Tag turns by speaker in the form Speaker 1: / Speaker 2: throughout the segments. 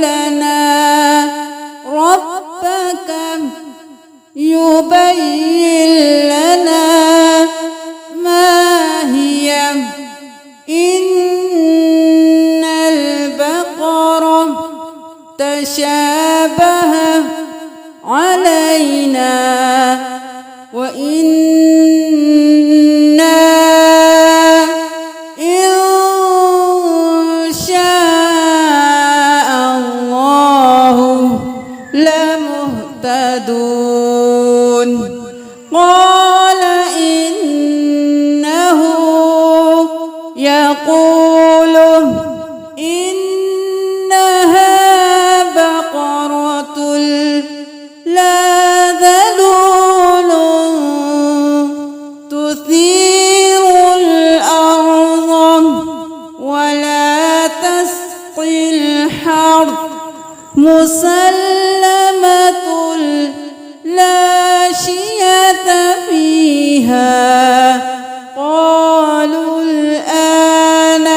Speaker 1: لنا ربك يبين لنا ما هي إن البقرة تشابه علينا وإنا إن شاء الله لمهتدون قال إنه يقول إنها بقرة لا ذلول تثير الأرض ولا تسقي الحرث مسلمة لا شية فيها قالوا الآن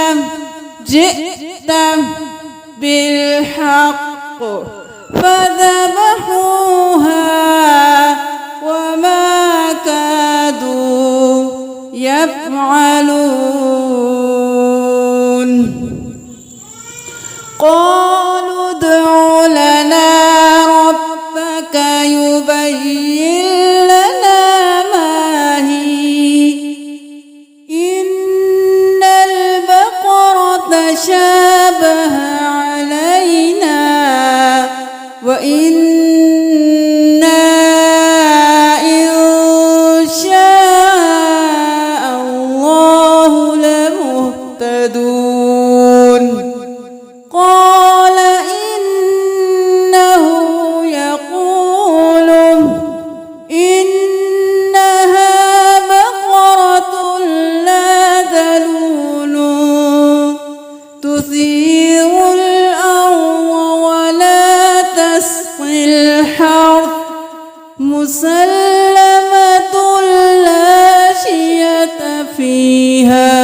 Speaker 1: جئت بالحق فذبحوها وما كادوا يفعلون قالوا ادع لنا ربك يبين لنا ما هي إن البقرة تشابه علينا وإنا إن شاء الله لمهتدون قال إنه يقول إنها بقرة لا ذلول تثير الأرض ولا تسقي الحرث مسلمة لا شية فيها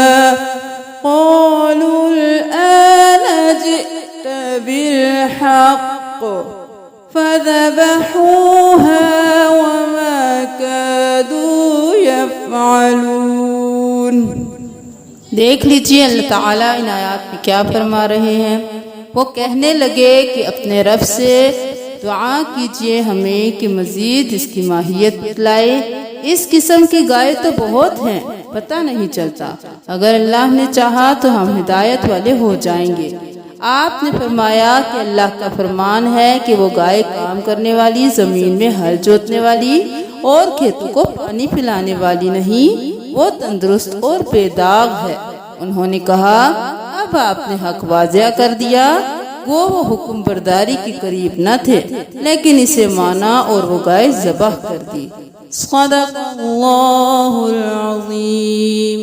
Speaker 1: قالوا الآن جئت بالحق فذبحوها وما كادوا يفعلون। देख लीजिए अल्लाह ताला इन आयात में क्या फरमा रहे हैं। वो कहने लगे कि अपने रब से दुआ कीजिए हमें कि मज़ीद इसकी माहियत बतलाए। इस किस्म की गाय तो बहुत हैं, पता नहीं चलता। अगर अल्लाह ने चाहा तो हम हिदायत वाले हो जाएंगे। आपने फरमाया कि अल्लाह का फरमान है कि वो गाय काम करने वाली, जमीन में हल जोतने वाली और खेतों को पानी पिलाने वाली नहीं, वो तंदुरुस्त और बेदाग है। उन्होंने कहा अब आपने हक वाज़िया कर दिया। वो हुक्म बरदारी के करीब न थे, लेकिन इसे माना और वो गाय ज़बह कर दी। सदक़ल्लाहुल अज़ीम।